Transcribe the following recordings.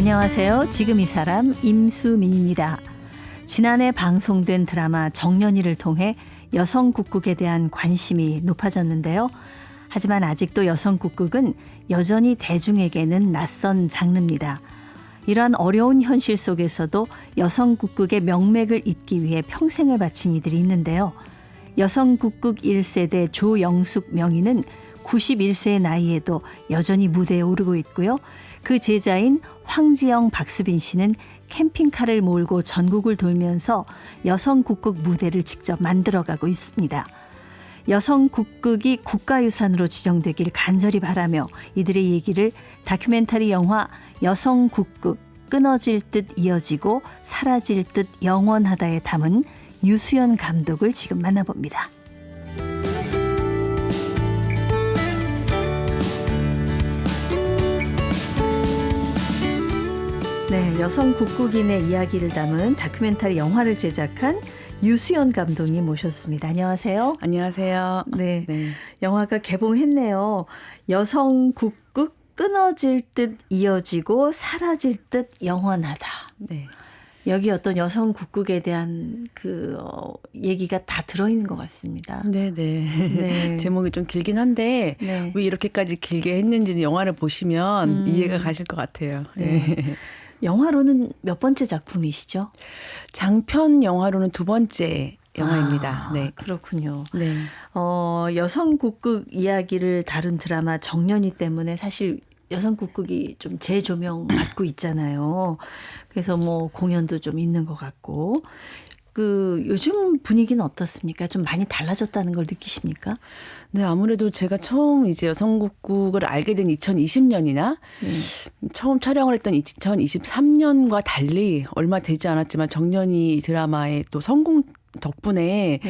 안녕하세요. 지금 이 사람 임수민입니다. 지난해 방송된 드라마 정년이를 통해 여성 국극에 대한 관심이 높아졌는데요. 하지만 아직도 여성 국극은 여전히 대중에게는 낯선 장르입니다. 이러한 어려운 현실 속에서도 여성 국극의 명맥을 잇기 위해 평생을 바친 이들이 있는데요. 여성 국극 1세대 조영숙 명희는 91세의 나이에도 여전히 무대에 오르고 있고요. 그 제자인 황지영 박수빈 씨는 캠핑카를 몰고 전국을 돌면서 여성 국극 무대를 직접 만들어가고 있습니다. 여성 국극이 국가유산으로 지정되길 간절히 바라며 이들의 얘기를 다큐멘터리 영화 여성 국극 끊어질 듯 이어지고 사라질 듯 영원하다에 담은 유수연 감독을 지금 만나봅니다. 네, 여성 국극인의 이야기를 담은 다큐멘터리 영화를 제작한 유수연 감독님 모셨습니다. 안녕하세요. 안녕하세요. 네, 영화가 개봉했네요. 여성 국극 끊어질 듯 이어지고 사라질 듯 영원하다. 네. 여기 어떤 여성 국극에 대한 얘기가 다 들어있는 것 같습니다. 네. 제목이 좀 길긴 한데 네. 왜 이렇게까지 길게 했는지는 영화를 보시면 이해가 가실 것 같아요. 네. 영화로는 몇 번째 작품이시죠? 장편 영화로는 두 번째 영화입니다. 네. 그렇군요. 네. 여성 국극 이야기를 다룬 드라마 정년이 때문에 사실 여성 국극이 좀 재조명 받고 있잖아요. 그래서 뭐 공연도 좀 있는 것 같고. 요즘 분위기는 어떻습니까? 좀 많이 달라졌다는 걸 느끼십니까? 네, 아무래도 제가 처음 이제 여성국극을 알게 된 2020년이나 처음 촬영을 했던 2023년과 달리 얼마 되지 않았지만 정년이 드라마의 또 성공 덕분에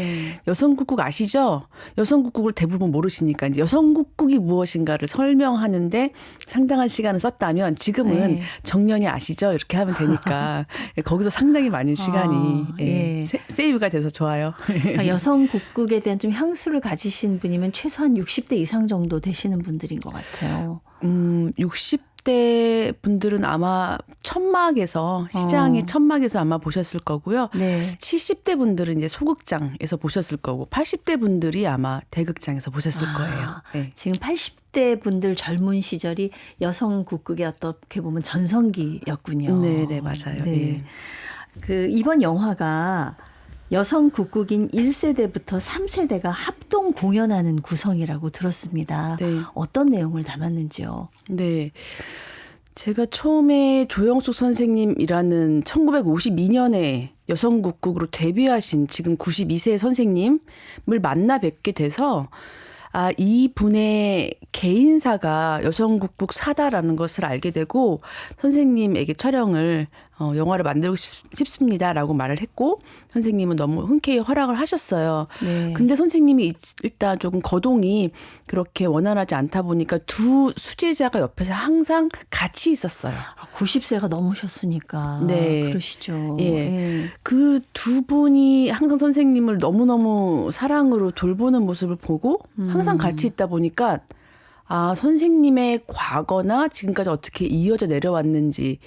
여성국극 아시죠? 여성국극을 대부분 모르시니까 이제 여성국극이 무엇인가를 설명하는데 상당한 시간을 썼다면 지금은 정년이 아시죠? 이렇게 하면 되니까 거기서 상당히 많은 시간이 세이브가 돼서 좋아요. 그러니까 여성국극에 대한 좀 향수를 가지신 분이면 최소한 60대 이상 정도 되시는 분들인 것 같아요. 60대 분들은 아마 천막에서 시장의 천막에서 아마 보셨을 거고요. 네. 70대 분들은 이제 소극장에서 보셨을 거고 80대 분들이 아마 대극장에서 보셨을 거예요. 네. 지금 80대 분들 젊은 시절이 여성 국극의 어떻게 보면 전성기였군요. 네, 맞아요. 네. 이번 영화가 여성 국극인 1세대부터 3세대가 합동 공연하는 구성이라고 들었습니다. 네. 어떤 내용을 담았는지요? 네. 제가 처음에 조영숙 선생님이라는 1952년에 여성국극으로 데뷔하신 지금 92세 선생님을 만나 뵙게 돼서 이분의 개인사가 여성국극 사다라는 것을 알게 되고 선생님에게 촬영을 영화를 만들고 싶습니다라고 말을 했고 선생님은 너무 흔쾌히 허락을 하셨어요. 네. 근데 선생님이 일단 조금 거동이 그렇게 원활하지 않다 보니까 두 수제자가 옆에서 항상 같이 있었어요. 90세가 넘으셨으니까. 네. 그러시죠. 예. 그 두 분이 항상 선생님을 너무너무 사랑으로 돌보는 모습을 보고 항상 같이 있다 보니까 선생님의 과거나 지금까지 어떻게 이어져 내려왔는지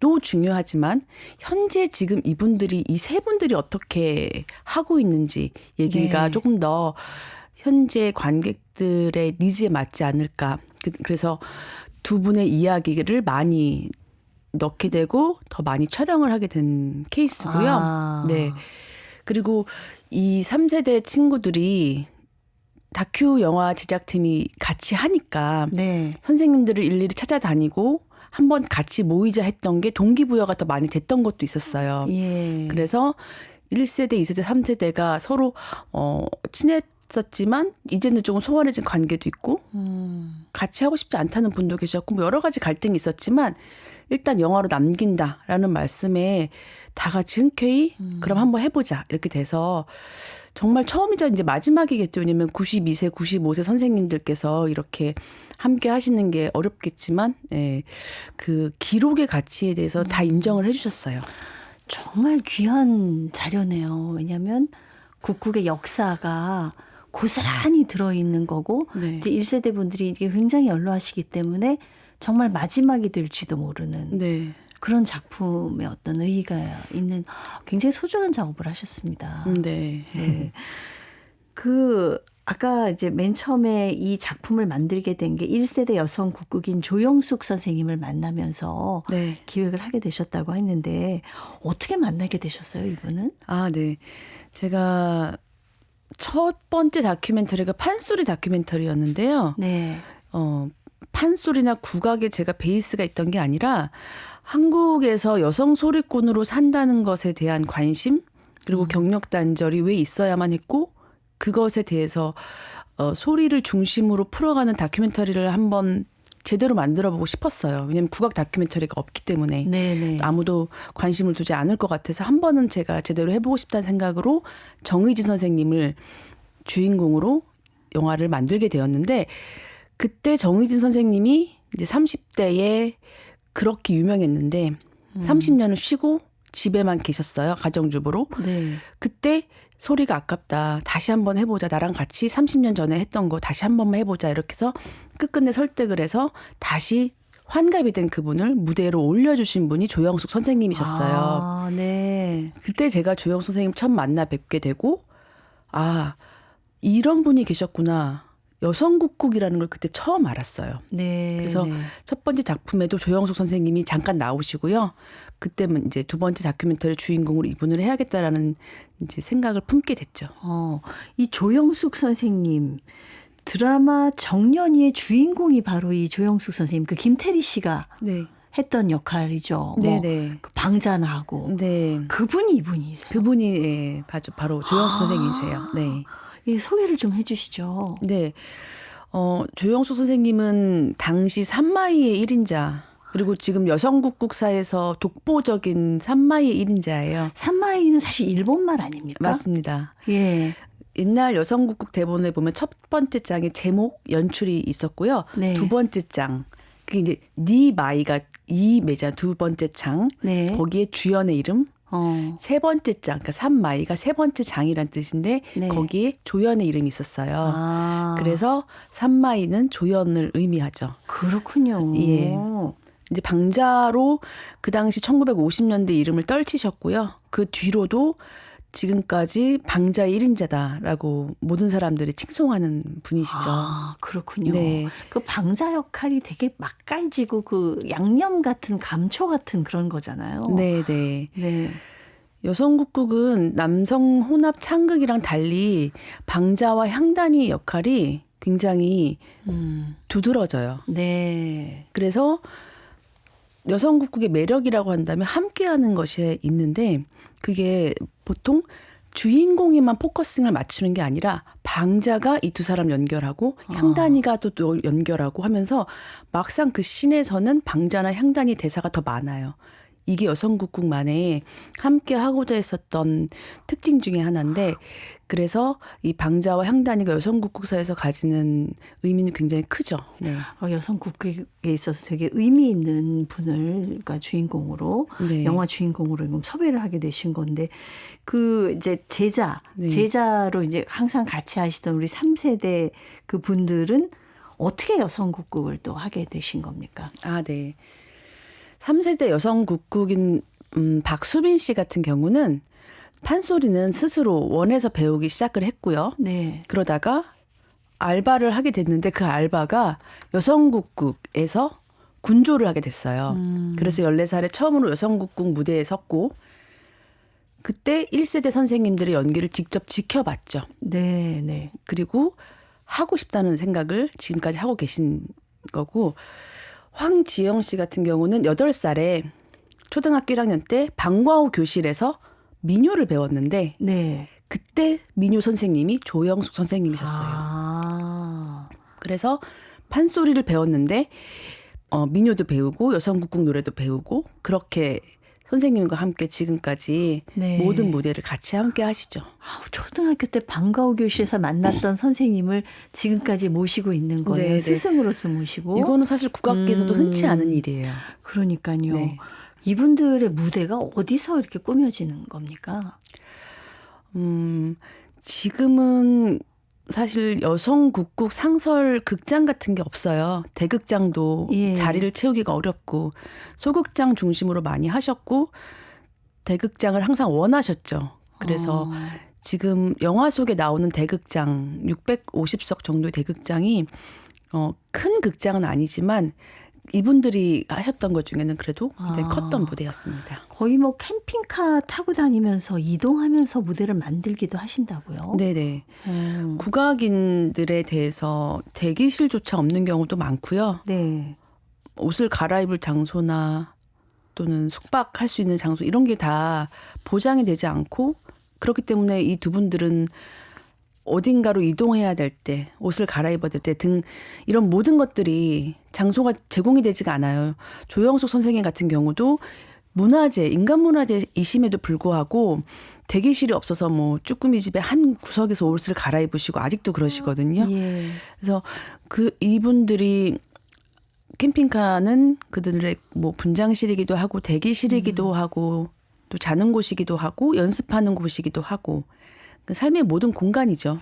도 중요하지만 현재 지금 이분들이 이 세 분들이 어떻게 하고 있는지 얘기가 조금 더 현재 관객들의 니즈에 맞지 않을까. 그래서 두 분의 이야기를 많이 넣게 되고 더 많이 촬영을 하게 된 케이스고요. 네. 그리고 이 3세대 친구들이 다큐 영화 제작팀이 같이 하니까 선생님들을 일일이 찾아다니고 한번 같이 모이자 했던 게 동기부여가 더 많이 됐던 것도 있었어요. 그래서 1세대, 2세대, 3세대가 서로 친했었지만 이제는 조금 소원해진 관계도 있고 같이 하고 싶지 않다는 분도 계셨고 뭐 여러 가지 갈등이 있었지만 일단 영화로 남긴다라는 말씀에 다 같이 흔쾌히 그럼 한번 해보자 이렇게 돼서 정말 처음이자 이제 마지막이겠죠. 왜냐하면 92세, 95세 선생님들께서 이렇게 함께 하시는 게 어렵겠지만 그 기록의 가치에 대해서 다 인정을 해 주셨어요. 정말 귀한 자료네요. 왜냐하면 국극의 역사가 고스란히 들어있는 거고 이제 1세대 분들이 이게 굉장히 연로하시기 때문에 정말 마지막이 될지도 모르는 그런 작품에 어떤 의의가 있는 굉장히 소중한 작업을 하셨습니다. 네. 네. 아까 이제 맨 처음에 이 작품을 만들게 된 게 1세대 여성 국극인 조영숙 선생님을 만나면서 네. 기획을 하게 되셨다고 했는데 어떻게 만나게 되셨어요, 이분은? 아, 네. 제가 첫 번째 다큐멘터리가 판소리 다큐멘터리였는데요. 네. 판소리나 국악에 제가 베이스가 있던 게 아니라 한국에서 여성 소리꾼으로 산다는 것에 대한 관심, 그리고 경력 단절이 왜 있어야만 했고, 그것에 대해서 소리를 중심으로 풀어가는 다큐멘터리를 한번 제대로 만들어보고 싶었어요. 왜냐하면 국악 다큐멘터리가 없기 때문에 네네. 아무도 관심을 두지 않을 것 같아서 한 번은 제가 제대로 해보고 싶다는 생각으로 정의진 선생님을 주인공으로 영화를 만들게 되었는데, 그때 정의진 선생님이 이제 30대에 그렇게 유명했는데 30년을 쉬고 집에만 계셨어요. 가정주부로. 네. 그때 소리가 아깝다. 다시 한번 해보자. 나랑 같이 30년 전에 했던 거 다시 한 번만 해보자. 이렇게 해서 끝끝내 설득을 해서 다시 환갑이 된 그분을 무대로 올려주신 분이 조영숙 선생님이셨어요. 아, 네. 그때 제가 조영숙 선생님 처음 만나 뵙게 되고, 아, 이런 분이 계셨구나. 여성국극이라는 걸 그때 처음 알았어요. 네. 그래서 네. 첫 번째 작품에도 조영숙 선생님이 잠깐 나오시고요. 그때는 이제 두 번째 다큐멘터리 주인공으로 이분을 해야겠다라는 이제 생각을 품게 됐죠. 이 조영숙 선생님 드라마 정년이의 주인공이 바로 이 조영숙 선생님, 그 김태리 씨가 네. 했던 역할이죠. 네네. 그 방자나하고 네. 그분이 이분이세요. 그분이 예, 바로 조영숙 선생님이세요. 네. 예, 소개를 좀 해주시죠. 네. 조영숙 선생님은 당시 산마이의 1인자, 그리고 지금 여성국극사에서 독보적인 산마이의 1인자예요. 산마이는 사실 일본말 아닙니까? 맞습니다. 예. 옛날 여성국극 대본에 보면 첫 번째 장에 제목, 연출이 있었고요. 네. 두 번째 장, 그게 이제 니 마이가 이 매자 두 번째 장, 네. 거기에 주연의 이름, 세 번째 장, 그러니까 산마이가 세 번째 장이란 뜻인데 네. 거기에 조연의 이름이 있었어요. 아. 그래서 산마이는 조연을 의미하죠. 그렇군요. 예. 이제 방자로 그 당시 1950년대 이름을 떨치셨고요. 그 뒤로도 지금까지 방자의 1인자다라고 모든 사람들이 칭송하는 분이시죠. 아, 그렇군요. 네. 그 방자 역할이 되게 맛깔지고 그 양념 같은 감초 같은 그런 거잖아요. 네네. 네. 여성국극은 남성 혼합 창극이랑 달리 방자와 향단이 역할이 굉장히 두드러져요. 네. 그래서 여성국극의 매력이라고 한다면 함께하는 것이 있는데, 그게 보통 주인공에만 포커싱을 맞추는 게 아니라 방자가 이 두 사람 연결하고 향단이가 또 연결하고 하면서 막상 그 씬에서는 방자나 향단이 대사가 더 많아요. 이게 여성국극만의 함께 하고자 했었던 특징 중에 하나인데, 그래서 이 방자와 향단이가 여성국극사에서 가지는 의미는 굉장히 크죠. 네. 여성 국극에 있어서 되게 의미 있는 분을 그러니까 주인공으로 네. 영화 주인공으로 지금 섭외를 하게 되신 건데, 그 이제 네. 제자로 이제 항상 같이 하시던 우리 3세대 그 분들은 어떻게 여성 국극을 또 하게 되신 겁니까? 아, 네. 3세대 여성국극인 박수빈 씨 같은 경우는 판소리는 스스로 원해서 배우기 시작을 했고요. 네. 그러다가 알바를 하게 됐는데 그 알바가 여성국극에서 군조를 하게 됐어요. 그래서 14살에 처음으로 여성국극 무대에 섰고, 그때 1세대 선생님들의 연기를 직접 지켜봤죠. 네, 네. 그리고 하고 싶다는 생각을 지금까지 하고 계신 거고, 황지영 씨 같은 경우는 8살에 초등학교 1학년 때 방과후 교실에서 민요를 배웠는데, 네. 그때 민요 선생님이 조영숙 선생님이셨어요. 아. 그래서 판소리를 배웠는데 민요도 배우고 여성국극 노래도 배우고, 그렇게 선생님과 함께 지금까지 네. 모든 무대를 같이 함께 하시죠. 초등학교 때 방과후 교실에서 만났던 선생님을 지금까지 모시고 있는 거예요. 네, 네. 스승으로서 모시고. 이거는 사실 국악계에서도 흔치 않은 일이에요. 그러니까요. 네. 이분들의 무대가 어디서 이렇게 꾸며지는 겁니까? 지금은 사실 여성 국국 상설 극장 같은 게 없어요. 대극장도 예. 자리를 채우기가 어렵고 소극장 중심으로 많이 하셨고 대극장을 항상 원하셨죠. 그래서 지금 영화 속에 나오는 대극장 650석 정도의 대극장이 큰 극장은 아니지만 이분들이 하셨던 것 중에는 그래도 굉장히 컸던 무대였습니다. 거의 뭐 캠핑카 타고 다니면서 이동하면서 무대를 만들기도 하신다고요? 네네. 국악인들에 대해서 대기실조차 없는 경우도 많고요. 네. 옷을 갈아입을 장소나 또는 숙박할 수 있는 장소 이런 게 다 보장이 되지 않고 그렇기 때문에 이 두 분들은 어딘가로 이동해야 될 때, 옷을 갈아입어야 될 때 등 이런 모든 것들이 장소가 제공이 되지가 않아요. 조영숙 선생님 같은 경우도 문화재, 인간문화재이심에도 불구하고 대기실이 없어서 뭐 쭈꾸미 집의 한 구석에서 옷을 갈아입으시고 아직도 그러시거든요. 예. 그래서 이분들이 캠핑카는 그들의 뭐 분장실이기도 하고 대기실이기도 하고 또 자는 곳이기도 하고 연습하는 곳이기도 하고 그 삶의 모든 공간이죠.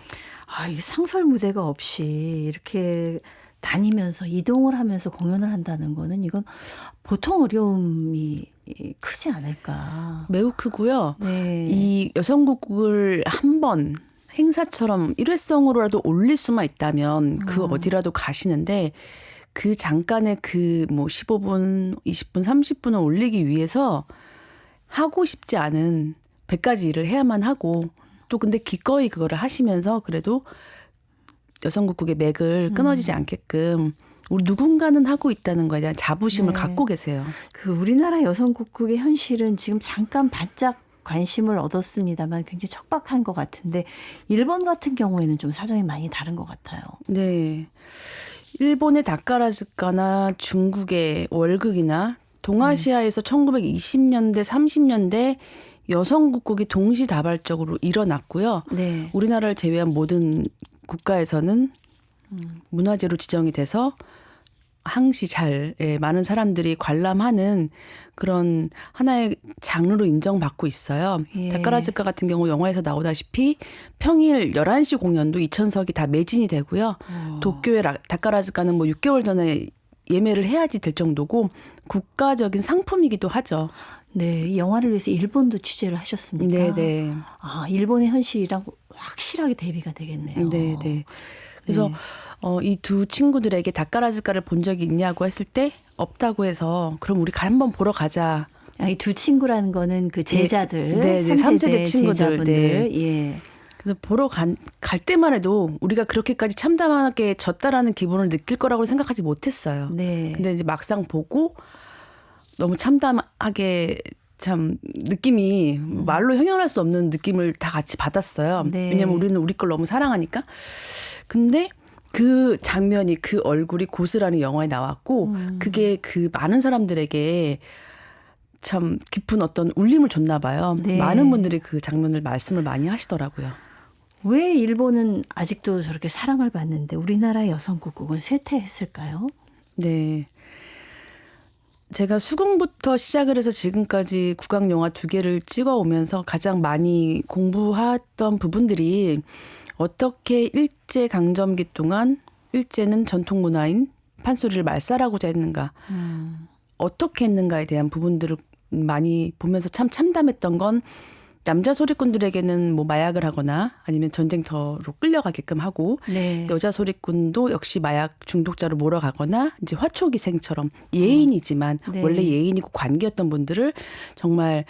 이게 상설 무대가 없이 이렇게 다니면서 이동을 하면서 공연을 한다는 거는 이건 보통 어려움이 크지 않을까. 매우 크고요. 네. 이 여성국을 한번 행사처럼 일회성으로라도 올릴 수만 있다면 그 어디라도 가시는데 그 잠깐의 그 뭐 15분, 20분, 30분을 올리기 위해서 하고 싶지 않은 100가지 일을 해야만 하고 또 근데 기꺼이 그거를 하시면서 그래도 여성국국의 맥을 끊어지지 않게끔 우리 누군가는 하고 있다는 거에 대한 자부심을 네. 갖고 계세요. 그 우리나라 여성국국의 현실은 지금 잠깐 반짝 관심을 얻었습니다만 굉장히 척박한 것 같은데 일본 같은 경우에는 좀 사정이 많이 다른 것 같아요. 네. 일본의 다카라즈카나 중국의 월극이나 동아시아에서 1920년대, 30년대 여성국국이 동시다발적으로 일어났고요. 네. 우리나라를 제외한 모든 국가에서는 문화재로 지정이 돼서 항시 많은 사람들이 관람하는 그런 하나의 장르로 인정받고 있어요. 예. 다카라즈카 같은 경우 영화에서 나오다시피 평일 11시 공연도 2,000석이 다 매진이 되고요. 도쿄의 다카라즈카는 뭐 6개월 전에 예매를 해야지 될 정도고 국가적인 상품이기도 하죠. 네, 이 영화를 위해서 일본도 취재를 하셨습니까? 네네. 일본의 현실이랑 확실하게 대비가 되겠네요. 네네. 그래서 네. 이 두 친구들에게 다카라즈카를 본 적이 있냐고 했을 때 없다고 해서 그럼 우리 한번 보러 가자. 이 두 친구라는 거는 그 제자들, 네, 3세대 친구들. 제자분들. 네. 예. 그래서 보러 갈 때만 해도 우리가 그렇게까지 참담하게 졌다라는 기분을 느낄 거라고 생각하지 못했어요. 네. 근데 이제 막상 보고 너무 참담하게 참 느낌이 말로 형용할 수 없는 느낌을 다 같이 받았어요. 네. 왜냐하면 우리는 우리 걸 너무 사랑하니까. 근데 그 장면이 그 얼굴이 고스란히 영화에 나왔고 그게 그 많은 사람들에게 참 깊은 어떤 울림을 줬나 봐요. 네. 많은 분들이 그 장면을 말씀을 많이 하시더라고요. 왜 일본은 아직도 저렇게 사랑을 받는데 우리나라 여성국국은 쇠퇴했을까요? 네. 제가 수궁부터 시작을 해서 지금까지 국악 영화 2개를 찍어오면서 가장 많이 공부했던 부분들이 어떻게 일제 강점기 동안 일제는 전통 문화인 판소리를 말살하고자 했는가, 어떻게 했는가에 대한 부분들을 많이 보면서 참 참담했던 건 남자 소리꾼들에게는 뭐 마약을 하거나 아니면 전쟁터로 끌려가게끔 하고 네. 여자 소리꾼도 역시 마약 중독자로 몰아가거나 이제 화초기생처럼 예인이지만 네. 원래 예인이고 관계였던 분들을 정말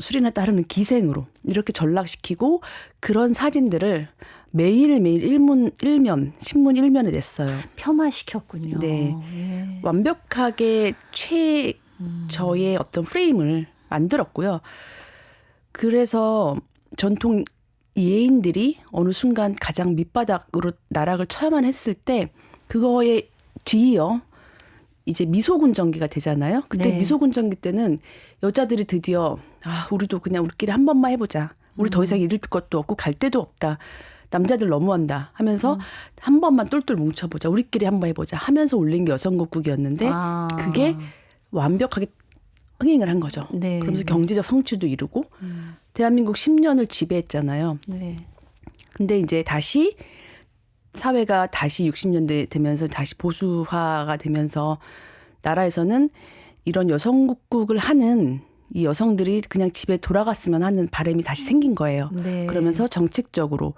술이나 따르는 기생으로 이렇게 전락시키고 그런 사진들을 매일매일 일면 신문 1면에 냈어요. 폄하시켰군요. 네. 예. 완벽하게 저의 어떤 프레임을 만들었고요. 그래서 전통 예인들이 어느 순간 가장 밑바닥으로 나락을 쳐야만 했을 때 그거에 뒤이어 이제 미소군정기가 되잖아요. 그때 네. 미소군정기 때는 여자들이 드디어 우리도 그냥 우리끼리 한 번만 해보자. 우리 더 이상 잃을 것도 없고 갈 데도 없다. 남자들 너무한다 하면서 한 번만 똘똘 뭉쳐보자. 우리끼리 한번 해보자 하면서 올린 게 여성국국이었는데 그게 완벽하게 흥행을 한 거죠. 네. 그러면서 경제적 성취도 이루고 대한민국 10년을 지배했잖아요. 네. 근데 이제 다시 사회가 다시 60년대 되면서 다시 보수화가 되면서 나라에서는 이런 여성국국을 하는 이 여성들이 그냥 집에 돌아갔으면 하는 바람이 다시 생긴 거예요. 네. 그러면서 정책적으로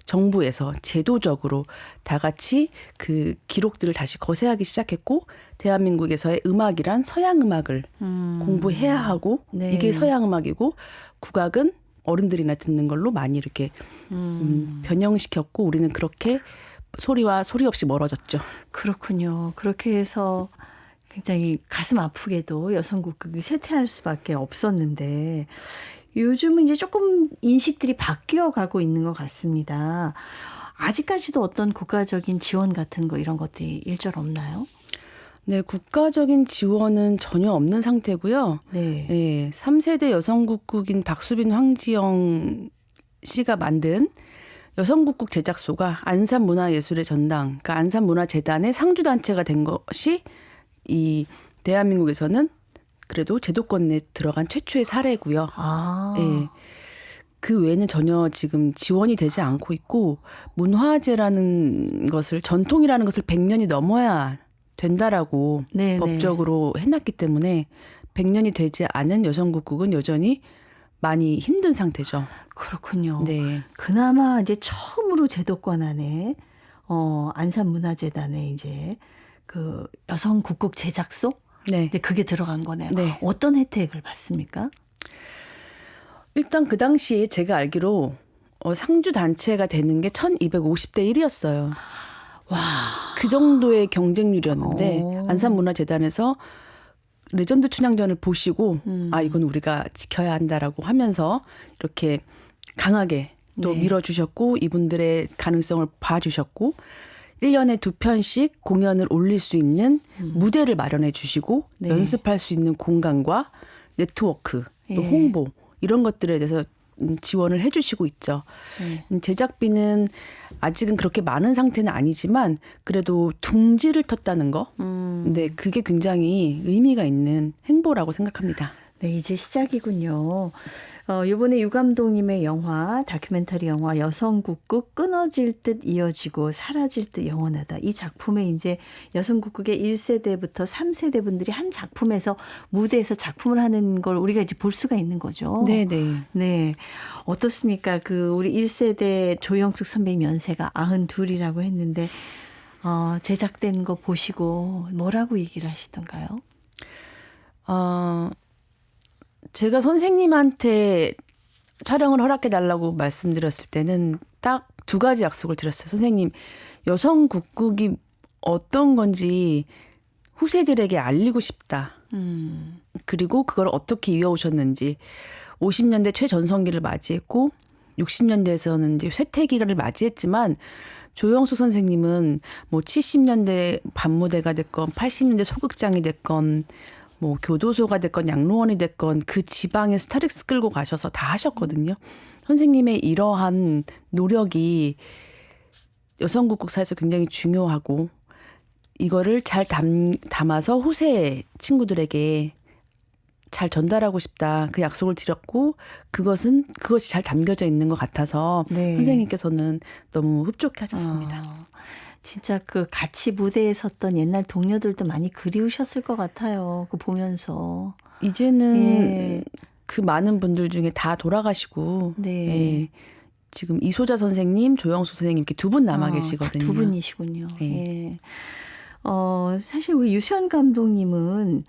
정부에서 제도적으로 다 같이 그 기록들을 다시 거세하기 시작했고 대한민국에서의 음악이란 서양 음악을 공부해야 하고 네. 이게 서양 음악이고 국악은 어른들이나 듣는 걸로 많이 이렇게 변형시켰고 우리는 그렇게 소리와 소리 없이 멀어졌죠. 그렇군요. 그렇게 해서 굉장히 가슴 아프게도 여성국극이 쇠퇴할 수밖에 없었는데 요즘은 이제 조금 인식들이 바뀌어 가고 있는 것 같습니다. 아직까지도 어떤 국가적인 지원 같은 거 이런 것들이 일절 없나요? 네, 국가적인 지원은 전혀 없는 상태고요. 네. 네, 3세대 여성국국인 박수빈 황지영 씨가 만든 여성국국 제작소가 안산문화예술의 전당, 그러니까 안산문화재단의 상주단체가 된 것이 이 대한민국에서는 그래도 제도권 내에 들어간 최초의 사례고요. 아. 네. 그 외에는 전혀 지금 지원이 되지 않고 있고 문화재라는 것을 전통이라는 것을 100년이 넘어야 된다라고 네네. 법적으로 해놨기 때문에 100년이 되지 않은 여성국국은 여전히 많이 힘든 상태죠. 그렇군요. 네. 그나마 이제 처음으로 제도권 안에 안산문화재단에 이제 그 여성국극 제작소? 네. 근데 그게 들어간 거네요. 네. 어떤 혜택을 받습니까? 일단 그 당시에 제가 알기로 상주 단체가 되는 게 1250대 1이었어요. 와. 그 정도의 경쟁률이었는데 오. 안산문화재단에서 레전드 춘향전을 보시고 아 이건 우리가 지켜야 한다라고 하면서 이렇게 강하게 또 네. 밀어주셨고 이분들의 가능성을 봐주셨고 1년에 2편씩 공연을 올릴 수 있는 무대를 마련해 주시고 네. 연습할 수 있는 공간과 네트워크 또 예. 홍보 이런 것들에 대해서 지원을 해 주시고 있죠. 네. 제작비는 아직은 그렇게 많은 상태는 아니지만 그래도 둥지를 텄다는 거. 근데 그게 굉장히 의미가 있는 행보라고 생각합니다. 네, 이제 시작이군요. 이번에 유 감독님의 영화, 다큐멘터리 영화 여성국극 끊어질 듯 이어지고 사라질 듯 영원하다. 이 작품에 이제 여성국극의 1세대부터 3세대 분들이 한 작품에서 무대에서 작품을 하는 걸 우리가 이제 볼 수가 있는 거죠. 네네. 네. 어떻습니까? 우리 1세대 조영숙 선배님 연세가 92이라고 했는데, 제작된 거 보시고 뭐라고 얘기를 하시던가요? 제가 선생님한테 촬영을 허락해 달라고 말씀드렸을 때는 딱 2가지 약속을 드렸어요. 선생님, 여성국극이 어떤 건지 후세들에게 알리고 싶다. 그리고 그걸 어떻게 이어오셨는지 50년대 최전성기를 맞이했고 60년대에서는 이제 쇠퇴기를 맞이했지만 조영수 선생님은 뭐 70년대 밤무대가 됐건 80년대 소극장이 됐건 뭐 교도소가 됐건 양로원이 됐건 그 지방에 스타렉스 끌고 가셔서 다 하셨거든요. 선생님의 이러한 노력이 여성국극사에서 굉장히 중요하고 이거를 잘 담아서 후세 친구들에게 잘 전달하고 싶다. 그 약속을 드렸고 그것이 잘 담겨져 있는 것 같아서 네. 선생님께서는 너무 흡족해 하셨습니다. 진짜 같이 무대에 섰던 옛날 동료들도 많이 그리우셨을 것 같아요. 보면서. 이제는 예. 그 많은 분들 중에 다 돌아가시고 네. 예. 지금 이소자 선생님, 조영수 선생님 이렇게 2분 남아 계시거든요. 2분이시군요. 네. 예. 사실 우리 유시연 감독님은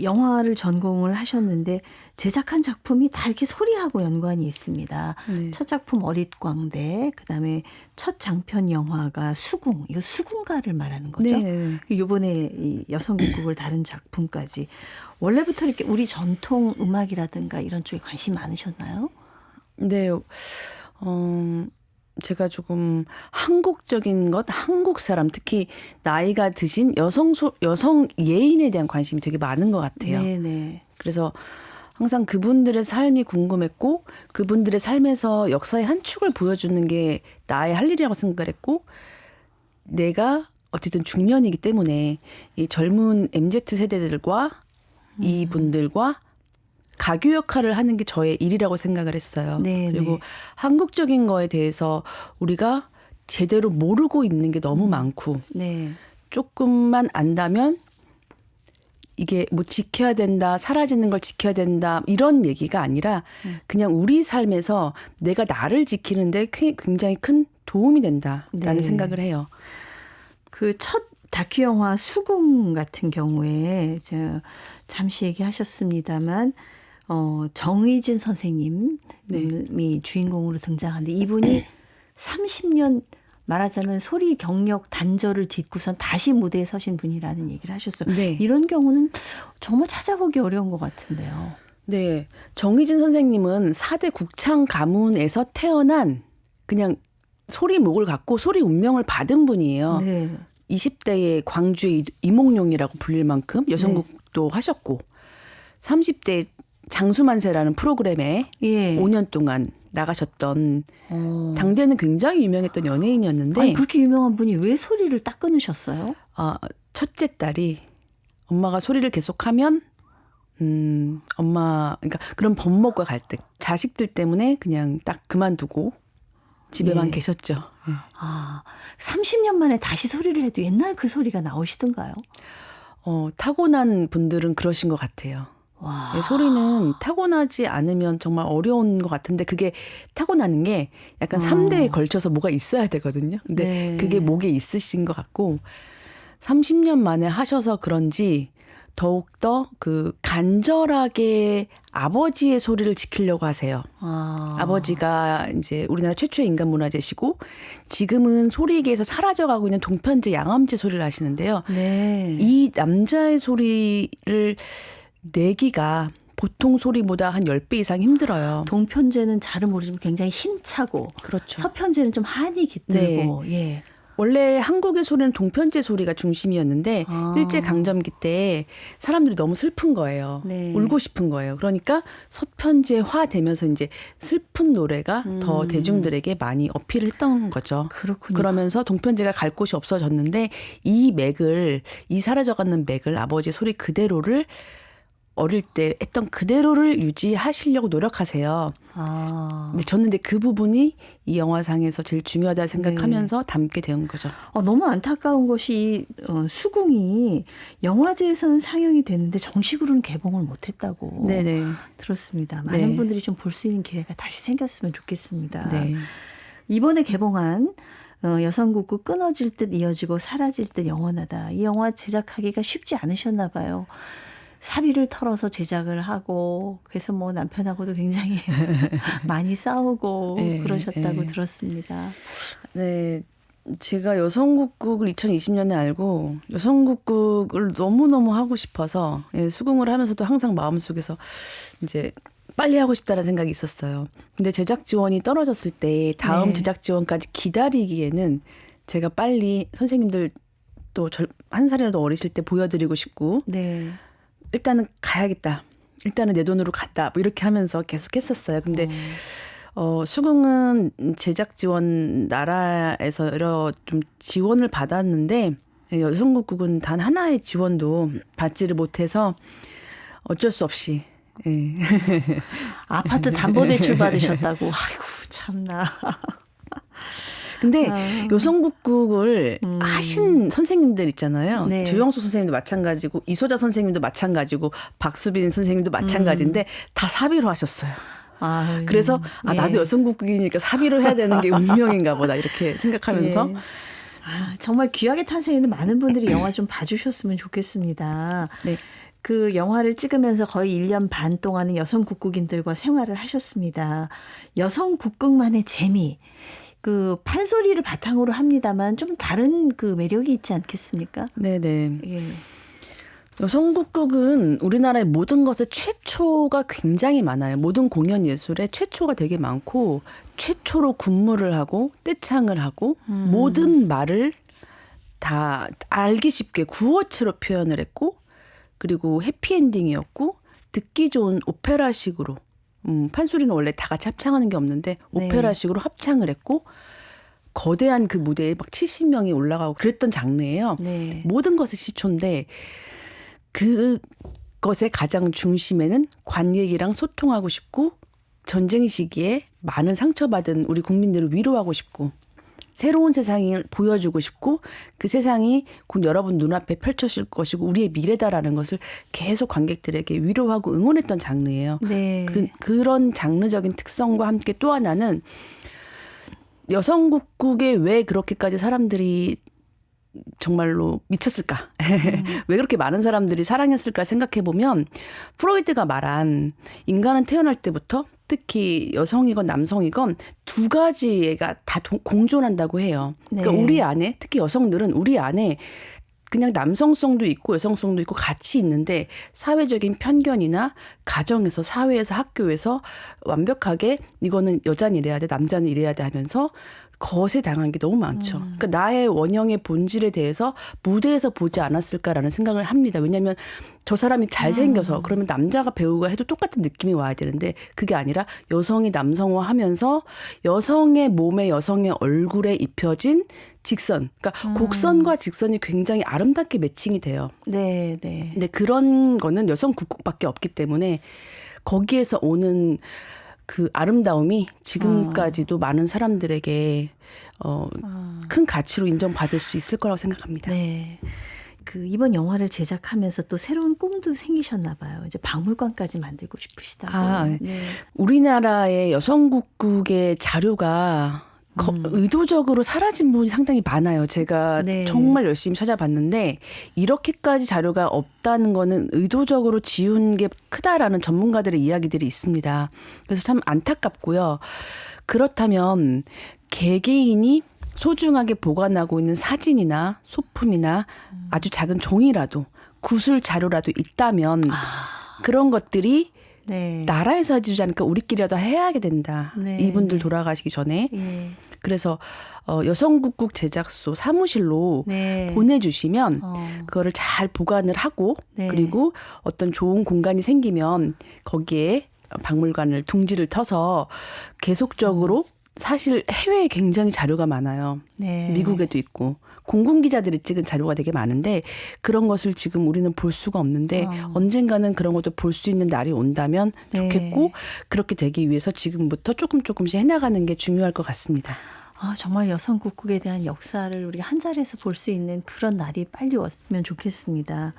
영화를 전공을 하셨는데 제작한 작품이 다 이렇게 소리하고 연관이 있습니다. 네. 첫 작품 어릿광대, 그다음에 첫 장편 영화가 수궁, 이거 수궁가를 말하는 거죠. 네. 이번에 이 여성국극을 다룬 작품까지 원래부터 이렇게 우리 전통 음악이라든가 이런 쪽에 관심 많으셨나요? 네. 제가 조금 한국적인 것, 한국 사람, 특히 나이가 드신 여성 예인에 대한 관심이 되게 많은 것 같아요. 네네. 그래서 항상 그분들의 삶이 궁금했고 그분들의 삶에서 역사의 한 축을 보여주는 게 나의 할 일이라고 생각을 했고 내가 어쨌든 중년이기 때문에 이 젊은 MZ 세대들과 이분들과 가교 역할을 하는 게 저의 일이라고 생각을 했어요. 네, 그리고 네. 한국적인 거에 대해서 우리가 제대로 모르고 있는 게 너무 많고 네. 조금만 안다면 이게 뭐 지켜야 된다, 사라지는 걸 지켜야 된다 이런 얘기가 아니라 그냥 우리 삶에서 내가 나를 지키는데 굉장히 큰 도움이 된다라는 네. 생각을 해요. 그 첫 다큐 영화 수궁 같은 경우에 잠시 얘기하셨습니다만 정의진 선생님이 주인공으로 등장하는데 이분이 30년 말하자면 소리 경력 단절을 딛고선 다시 무대에 서신 분이라는 얘기를 하셨어요. 네. 이런 경우는 정말 찾아보기 어려운 것 같은데요. 네. 정의진 선생님은 4대 국창 가문에서 태어난 그냥 소리 목을 갖고 소리 운명을 받은 분이에요. 네. 20대에 광주의 이몽룡이라고 불릴 만큼 여성국도 하셨고 30대 장수만세라는 프로그램에 예. 5년 동안 나가셨던 당대는 굉장히 유명했던 연예인이었는데 아니, 그렇게 유명한 분이 왜 소리를 딱 끊으셨어요? 첫째 딸이 엄마가 소리를 계속하면 엄마 그러니까 그런 법목과 갈등 자식들 때문에 그냥 딱 그만두고 집에만 예. 계셨죠. 네. 30년 만에 다시 소리를 해도 옛날 그 소리가 나오시던가요? 타고난 분들은 그러신 것 같아요. 와. 네, 소리는 타고나지 않으면 정말 어려운 것 같은데 그게 타고나는 게 약간 3대에 걸쳐서 뭐가 있어야 되거든요. 근데 네. 그게 목에 있으신 것 같고 30년 만에 하셔서 그런지 더욱더 그 간절하게 아버지의 소리를 지키려고 하세요. 아버지가 이제 우리나라 최초의 인간 문화재시고 지금은 소리계에서 사라져가고 있는 동편제 양엄제 소리를 하시는데요. 네. 이 남자의 소리를 내기가 보통 소리보다 한 10배 이상 힘들어요. 동편제는 잘은 모르지만 굉장히 힘차고 그렇죠. 서편제는 좀 한이 깃들고 예. 원래 한국의 소리는 동편제 소리가 중심이었는데 일제강점기 때 사람들이 너무 슬픈 거예요. 네. 울고 싶은 거예요. 그러니까 서편제화 되면서 이제 슬픈 노래가 더 대중들에게 많이 어필을 했던 거죠. 그렇군요. 그러면서 동편제가 갈 곳이 없어졌는데 이 사라져가는 맥을 아버지의 소리 그대로를 어릴 때 했던 그대로를 유지하시려고 노력하세요. 근데 저는 근데 그 부분이 이 영화상에서 제일 중요하다 생각하면서 담게 된 거죠. 너무 안타까운 것이 수궁이 영화제에서는 상영이 됐는데 정식으로는 개봉을 못했다고 네네. 들었습니다. 많은 네. 분들이 좀 볼 수 있는 기회가 다시 생겼으면 좋겠습니다. 네. 이번에 개봉한 여성국구 끊어질 듯 이어지고 사라질 듯 영원하다. 이 영화 제작하기가 쉽지 않으셨나 봐요. 사비를 털어서 제작을 하고 그래서 뭐 남편하고도 굉장히 많이 싸우고 네, 그러셨다고 네. 들었습니다. 네. 제가 여성국국을 2020년에 알고 여성국국을 너무너무 하고 싶어서 수긍을 하면서도 항상 마음속에서 이제 빨리 하고 싶다는 생각이 있었어요. 근데 제작 지원이 떨어졌을 때 다음 네. 제작 지원까지 기다리기에는 제가 빨리 선생님들 또 한 살이라도 어리실 때 보여드리고 싶고 네. 일단은 가야겠다. 일단은 내 돈으로 갔다. 뭐 이렇게 하면서 계속 했었어요. 근데 수긍은 제작 지원 나라에서 여러 좀 지원을 받았는데 여성국국은 단 하나의 지원도 받지를 못해서 어쩔 수 없이 예. 아파트 담보대출 받으셨다고. 아이고 참나. 근데 여성국국을 하신 선생님들 있잖아요. 네. 조영수 선생님도 마찬가지고 이소자 선생님도 마찬가지고 박수빈 선생님도 마찬가지인데 다 사비로 하셨어요. 아유, 그래서 네. 나도 여성국국이니까 사비로 해야 되는 게 운명인가 보다 이렇게 생각하면서 네. 정말 귀하게 탄생했는 많은 분들이 영화 좀 봐주셨으면 좋겠습니다. 네. 그 영화를 찍으면서 거의 1년 반 동안은 여성 국국인들과 생활을 하셨습니다. 여성 국국만의 재미, 그 판소리를 바탕으로 합니다만 좀 다른 그 매력이 있지 않겠습니까? 네네. 예. 여성국국은 우리나라의 모든 것의 최초가 굉장히 많아요. 모든 공연 예술에 최초가 되게 많고 최초로 군무를 하고 떼창을 하고 모든 말을 다 알기 쉽게 구어체로 표현을 했고 그리고 해피엔딩이었고 듣기 좋은 오페라식으로 판소리는 원래 다 같이 합창하는 게 없는데 오페라식으로 합창을 했고 거대한 그 무대에 막 70명이 올라가고 그랬던 장르예요. 네. 모든 것의 시초인데 그것의 가장 중심에는 관객이랑 소통하고 싶고 전쟁 시기에 많은 상처받은 우리 국민들을 위로하고 싶고 새로운 세상을 보여주고 싶고 그 세상이 곧 여러분 눈앞에 펼쳐질 것이고 우리의 미래다라는 것을 계속 관객들에게 위로하고 응원했던 장르예요. 네. 그런 장르적인 특성과 함께 또 하나는 여성국국에 왜 그렇게까지 사람들이 정말로 미쳤을까? 왜 그렇게 많은 사람들이 사랑했을까 생각해보면 프로이트가 말한 인간은 태어날 때부터 특히 여성이건 남성이건 두 가지가 다 공존한다고 해요. 그러니까 네. 우리 안에 특히 여성들은 우리 안에 그냥 남성성도 있고 여성성도 있고 같이 있는데 사회적인 편견이나 가정에서 사회에서 학교에서 완벽하게 이거는 여자는 이래야 돼 남자는 이래야 돼 하면서 거세 당한 게 너무 많죠. 그러니까 나의 원형의 본질에 대해서 무대에서 보지 않았을까라는 생각을 합니다. 왜냐하면 저 사람이 잘생겨서 그러면 남자가 배우가 해도 똑같은 느낌이 와야 되는데 그게 아니라 여성이 남성화하면서 여성의 몸에 여성의 얼굴에 입혀진 직선. 그러니까 곡선과 직선이 굉장히 아름답게 매칭이 돼요. 네, 네. 근데 그런 거는 여성 국국밖에 없기 때문에 거기에서 오는 그 아름다움이 지금까지도 많은 사람들에게 큰 가치로 인정받을 수 있을 거라고 생각합니다. 네. 그 이번 영화를 제작하면서 또 새로운 꿈도 생기셨나 봐요. 이제 박물관까지 만들고 싶으시다고. 아, 네. 네. 우리나라의 여성국국의 자료가 의도적으로 사라진 부분이 상당히 많아요. 제가 네. 정말 열심히 찾아봤는데 이렇게까지 자료가 없다는 거는 의도적으로 지운 게 크다라는 전문가들의 이야기들이 있습니다. 그래서 참 안타깝고요. 그렇다면 개개인이 소중하게 보관하고 있는 사진이나 소품이나 아주 작은 종이라도 구술 자료라도 있다면 그런 것들이 네. 나라에서 해주지 않으니까 우리끼리라도 해야 하게 된다. 네. 이분들 돌아가시기 전에. 예. 그래서 여성국국 제작소 사무실로 네. 보내주시면 그거를 잘 보관을 하고 네. 그리고 어떤 좋은 공간이 생기면 거기에 박물관을 둥지를 터서 계속적으로 사실 해외에 굉장히 자료가 많아요. 네. 미국에도 있고. 공군기자들이 찍은 자료가 되게 많은데 그런 것을 지금 우리는 볼 수가 없는데 언젠가는 그런 것도 볼 수 있는 날이 온다면 좋겠고 네. 그렇게 되기 위해서 지금부터 조금씩 해나가는 게 중요할 것 같습니다. 아, 정말 여성국국에 대한 역사를 우리가 한 자리에서 볼 수 있는 그런 날이 빨리 왔으면 좋겠습니다.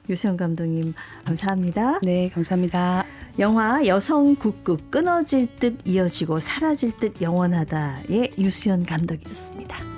유세영 감독님 감사합니다. 네, 감사합니다. 영화 여성국국 끊어질 듯 이어지고 사라질 듯 영원하다의 유수연 감독이었습니다.